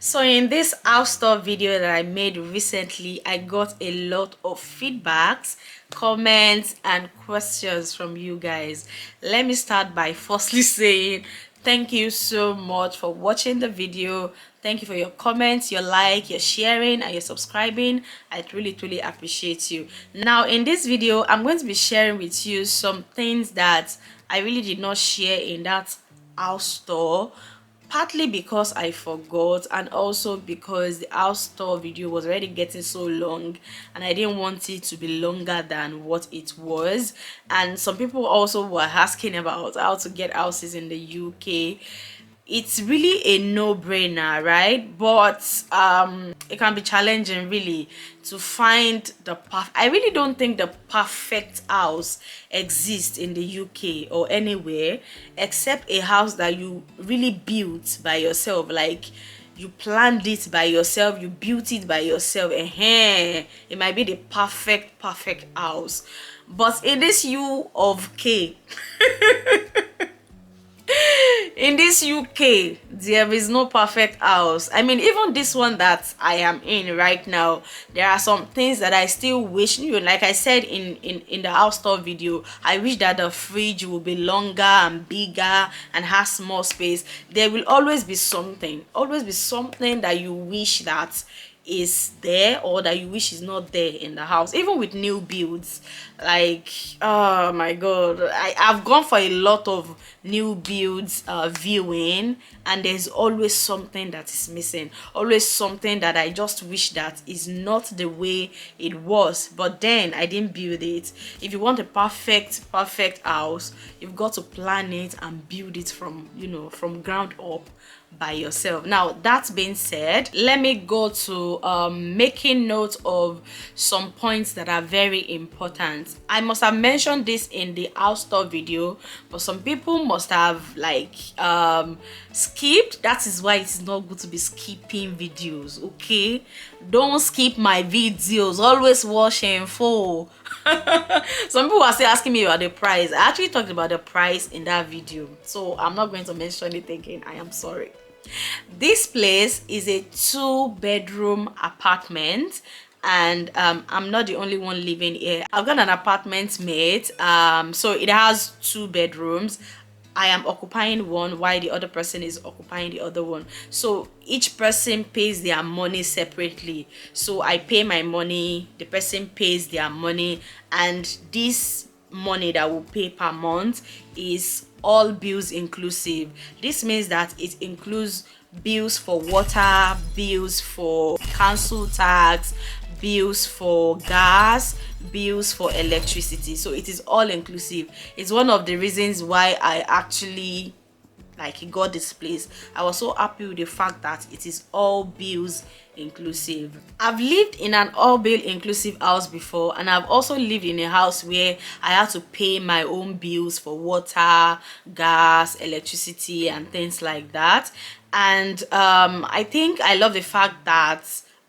So in this house tour video that I made recently, I got a lot of feedbacks, comments and questions from you guys. Let me start by firstly saying thank you so much for watching the video. Thank you for your comments, your like, your sharing and your subscribing. I truly appreciate you. Now in this video, I'm going to be sharing with you some things that I really did not share in that house tour, partly because I forgot and also because the house tour video was already getting so long and I didn't want it to be longer than what it was. And some people also were asking about how to get houses in the UK. It's really a no-brainer, right? But it can be challenging really to find the I really don't think the perfect house exists in the UK or anywhere except a house that you really built by yourself, like you planned it by yourself, you built it by yourself. It might be the perfect house. But in this U of K in this UK, there is no perfect house. I mean, even this one that I am in right now, there are some things that I still wish, like I said in the house tour video, I wish that the fridge will be longer and bigger and has more space. There will always be something that you wish that is there or that you wish is not there in the house, even with new builds. Like, oh my god, I've gone for a lot of new builds viewing, and there's always something that is missing, always something that I just wish that is not the way it was, but then I didn't build it. If you want a perfect house, you've got to plan it and build it from, from ground up by yourself. Now that being said, let me go to making note of some points that are very important. I must have mentioned this in the house tour video, but some people must have like skipped. That is why it's not good to be skipping videos. Okay, don't skip my videos, always watch in full. Some people are still asking me about the price. I actually talked about the price in that video, so I'm not going to mention it again. I am sorry. This place is a 2-bedroom apartment, and I'm not the only one living here. I've got an apartment mate, so it has 2 bedrooms. I am occupying one while the other person is occupying the other one, so each person pays their money separately. So I pay my money, the person pays their money, and this money that we'll pay per month is all bills inclusive. This means that it includes bills for water, bills for council tax, bills for gas, bills for electricity. So it is all inclusive. It's one of the reasons why I actually got this place. I was so happy with the fact that it is all bills inclusive. I've lived in an all bill inclusive house before, and I've also lived in a house where I had to pay my own bills for water, gas, electricity and things like that. And I think I love the fact that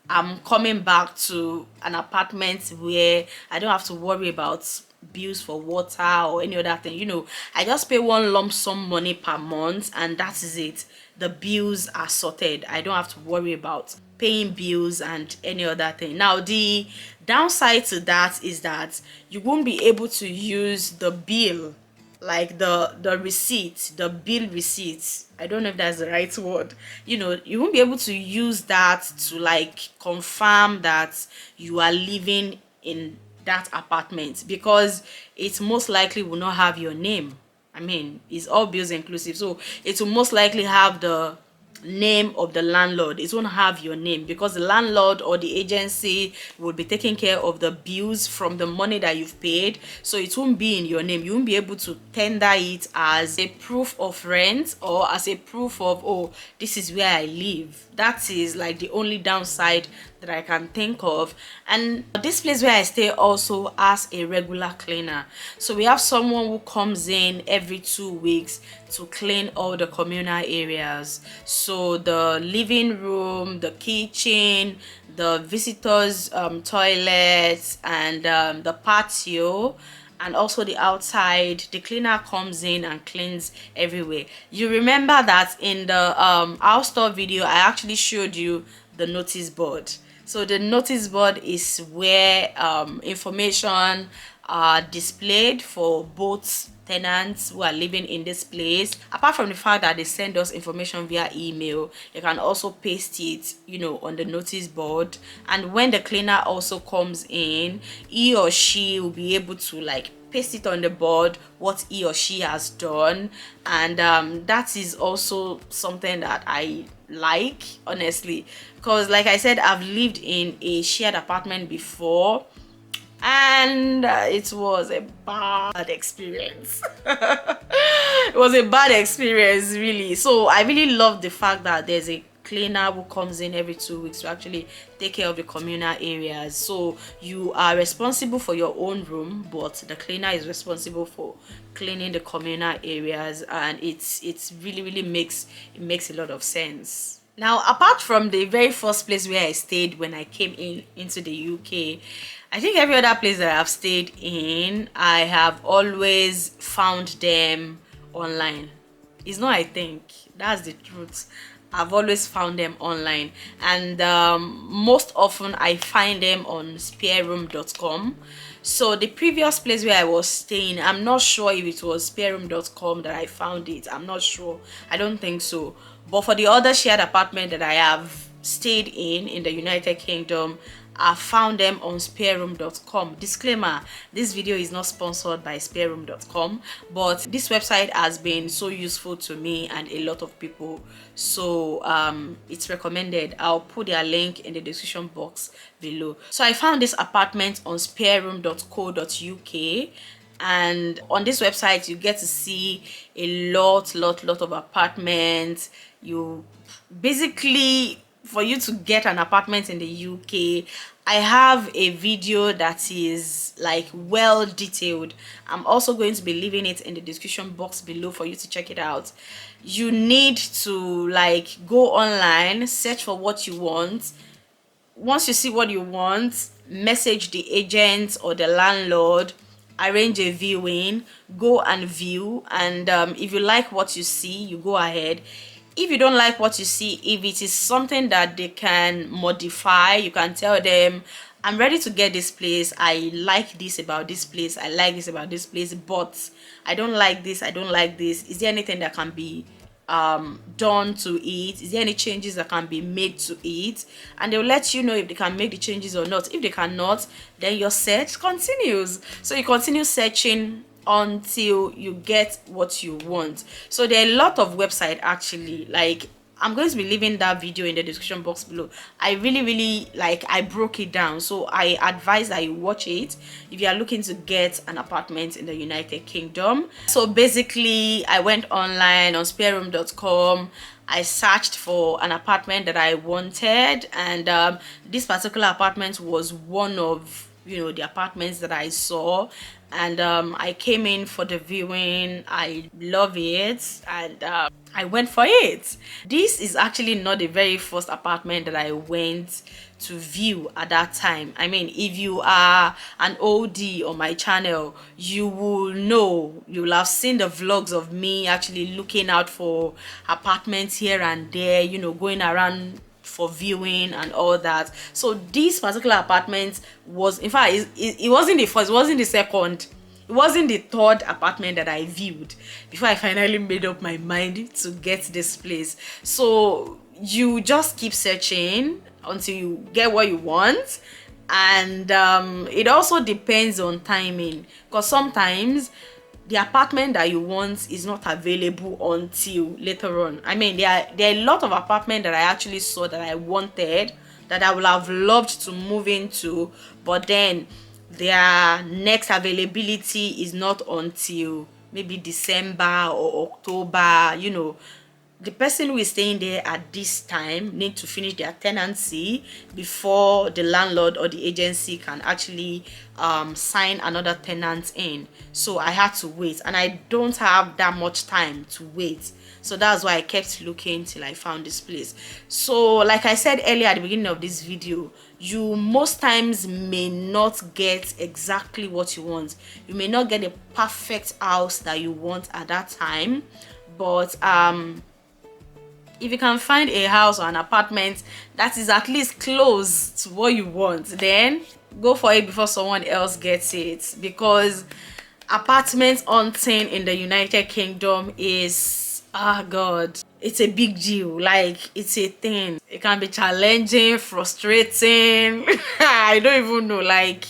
I'm coming back to an apartment where I don't have to worry about bills for water or any other thing. I just pay one lump sum money per month and that is it. The bills are sorted. I don't have to worry about paying bills and any other thing. Now the downside to that is that you won't be able to use the bill, like the receipt, the bill receipts. I don't know if that's the right word. You won't be able to use that to confirm that you are living in that apartment, because it most likely will not have your name. I mean, it's all bills inclusive, so it will most likely have the name of the landlord. It won't have your name, because the landlord or the agency will be taking care of the bills from the money that you've paid, so it won't be in your name. You won't be able to tender it as a proof of rent or as a proof of, oh, this is where I live. That is like the only downside that I can think of. And this place where I stay also has a regular cleaner, so we have someone who comes in every 2 weeks to clean all the communal areas. So the living room, the kitchen, the visitors toilets, and the patio, and also the outside. The cleaner comes in and cleans everywhere. You remember that in the house tour video I actually showed you the notice board. So the notice board is where information are displayed for both tenants who are living in this place. Apart from the fact that they send us information via email, you can also paste it, you know, on the notice board. And when the cleaner also comes in, he or she will be able to like paste it on the board what he or she has done. And that is also something that I like, honestly, because like I said, I've lived in a shared apartment before, and it was a bad experience. It was a bad experience, really. So I really love the fact that there's a cleaner who comes in every 2 weeks to actually take care of the communal areas. So you are responsible for your own room, but the cleaner is responsible for cleaning the communal areas, and it's really makes a lot of sense. Now, apart from the very first place where I stayed when I came into the UK, I think every other place that I've stayed in, I have always found them online. It's not I think, that's the truth. I've always found them online, and most often I find them on spareroom.com. So the previous place where I was staying, I'm not sure if it was spareroom.com that I found it. I'm not sure. I don't think so. But for the other shared apartment that I have stayed in the United Kingdom, I found them on spareroom.com. Disclaimer, this video is not sponsored by spareroom.com, but this website has been so useful to me and a lot of people, so it's recommended. I'll put their link in the description box below. So I found this apartment on spareroom.co.uk, and on this website you get to see a lot of apartments. You basically, for you to get an apartment in the UK, I have a video that is like well detailed. I'm also going to be leaving it in the description box below for you to check it out. You need to like go online, search for what you want. Once you see what you want, message the agent or the landlord, arrange a viewing, go and view, and if you like what you see, you go ahead. If you don't like what you see, if it is something that they can modify, you can tell them, I'm ready to get this place. I like this about this place. I like this about this place, but I don't like this. I don't like this. Is there anything that can be done to it? Is there any changes that can be made to it? And they'll let you know if they can make the changes or not. If they cannot, then your search continues. So you continue searching until you get what you want. So there are a lot of websites actually. Like, I'm going to be leaving that video in the description box below. I really like, I broke it down, so I advise that you watch it if you are looking to get an apartment in the United Kingdom. So basically, I went online on spareroom.com. I searched for an apartment that I wanted, and this particular apartment was one of, you know, the apartments that I saw, and I came in for the viewing. I love it, and I went for it. This is actually not the very first apartment that I went to view at that time. I mean, if you are an OD on my channel, you will know, you will have seen the vlogs of me actually looking out for apartments here and there, you know, going around for viewing and all that. So this particular apartment was, in fact, it wasn't the first, it wasn't the second, it wasn't the third apartment that I viewed before I finally made up my mind to get this place. So you just keep searching until you get what you want, and it also depends on timing, because sometimes the apartment that you want is not available until later on. I mean, there are a lot of apartments that I actually saw that I wanted, that I would have loved to move into, but then their next availability is not until maybe December or October. You know, the person who is staying there at this time need to finish their tenancy before the landlord or the agency can actually sign another tenant in. So I had to wait, and I don't have that much time to wait. So that's why I kept looking till I found this place. So like I said earlier at the beginning of this video, you most times may not get exactly what you want. You may not get a perfect house that you want at that time, but if you can find a house or an apartment that is at least close to what you want, then go for it before someone else gets it, because apartment hunting in the United Kingdom is, ah god, it's a big deal. Like, it's a thing. It can be challenging, frustrating. I don't even know, like,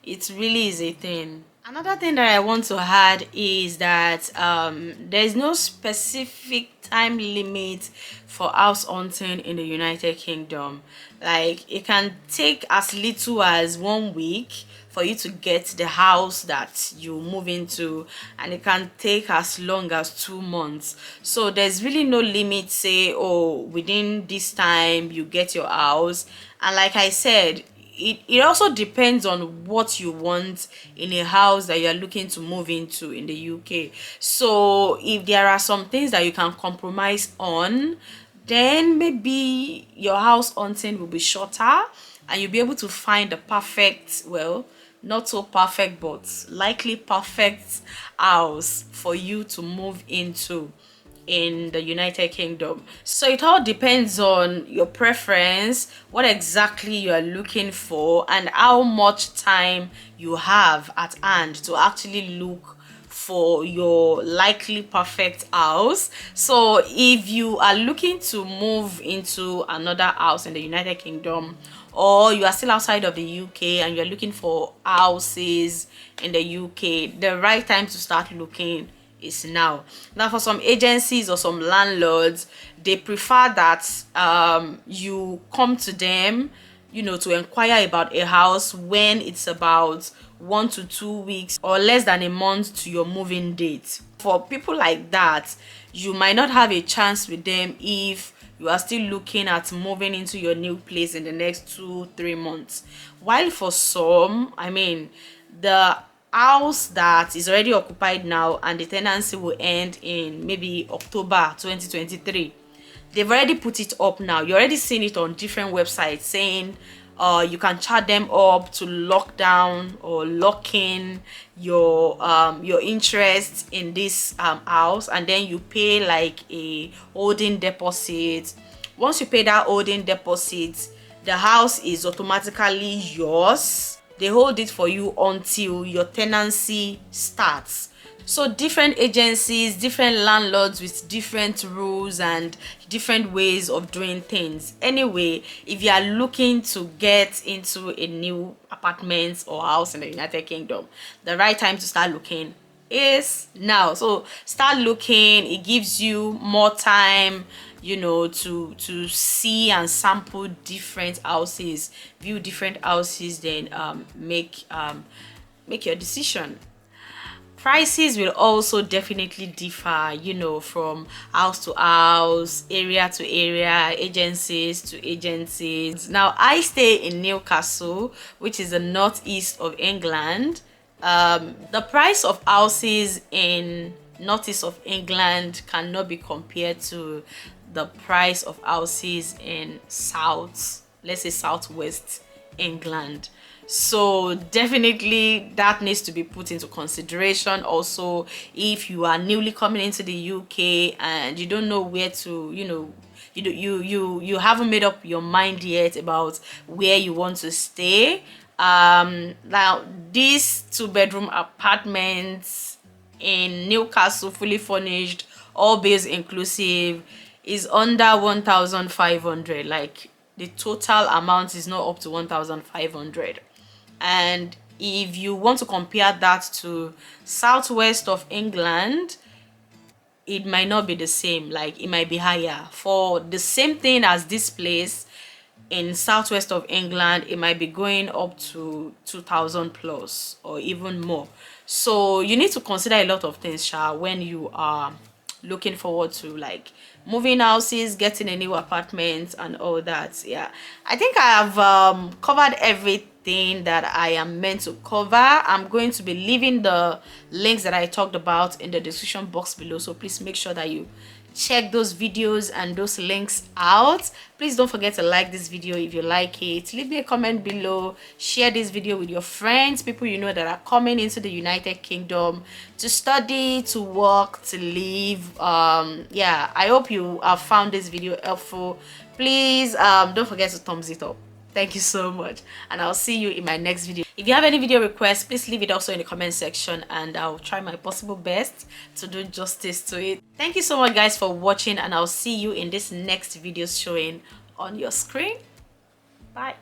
it really is a thing. Another thing that I want to add is that there's no specific time limit for house hunting in the United Kingdom. Like, it can take as little as 1 week for you to get the house that you move into, and it can take as long as 2 months. So there's really no limit, say, oh, within this time you get your house. And like I said, it also depends on what you want in a house that you're looking to move into in the UK. So if there are some things that you can compromise on, then maybe your house hunting will be shorter and you'll be able to find the perfect, well, not so perfect, but likely perfect house for you to move into in the United Kingdom. So it all depends on your preference, what exactly you are looking for, and how much time you have at hand to actually look for your likely perfect house. So if you are looking to move into another house in the United Kingdom, or you are still outside of the UK and you're looking for houses in the UK, the right time to start looking is now. Now, for some agencies or some landlords, they prefer that you come to them, you know, to inquire about a house when it's about 1 to 2 weeks or less than a month to your moving date. For people like that, you might not have a chance with them if you are still looking at moving into your new place in the next 2-3 months. While for some, I mean, the house that is already occupied now and the tenancy will end in maybe October 2023, they've already put it up now. You're already seeing it on different websites saying you can chat them up to lock down or lock in your interest in this house, and then you pay like a holding deposit. Once you pay that holding deposit, the house is automatically yours. They hold it for you until your tenancy starts. So different agencies, different landlords with different rules and different ways of doing things. Anyway, if you are looking to get into a new apartment or house in the United Kingdom, the right time to start looking is now. So start looking. It gives you more time, you know, to see and sample different houses, view different houses, then make your decision. Prices will also definitely differ, you know, from house to house, area to area, agencies to agencies. Now, I stay in Newcastle, which is the northeast of England. The price of houses in northeast of England cannot be compared to the price of houses in let's say southwest England. So definitely that needs to be put into consideration. Also, if you are newly coming into the UK and you don't know where to, you know, you haven't made up your mind yet about where you want to stay, now these 2-bedroom apartments in Newcastle, fully furnished, all bills inclusive, is under 1,500. Like, the total amount is not up to 1,500. And if you want to compare that to southwest of England, it might not be the same. Like, it might be higher. For the same thing as this place in southwest of England, it might be going up to 2,000 plus or even more. So you need to consider a lot of things, Sha, when you are looking forward to like moving houses, getting a new apartment and all that. Yeah, I think I have covered everything that I am meant to cover. I'm going to be leaving the links that I talked about in the description box below, so please make sure that you check those videos and those links out. Please don't forget to like this video if you like it. Leave me a comment below. Share this video with your friends, people you know that are coming into the United Kingdom to study, to work, to live. Yeah, I hope you have found this video helpful. Please don't forget to thumbs it up. Thank you so much, and I'll see you in my next video. If you have any video requests, please leave it also in the comment section, and I'll try my possible best to do justice to it. Thank you so much guys for watching, and I'll see you in this next video showing on your screen. Bye.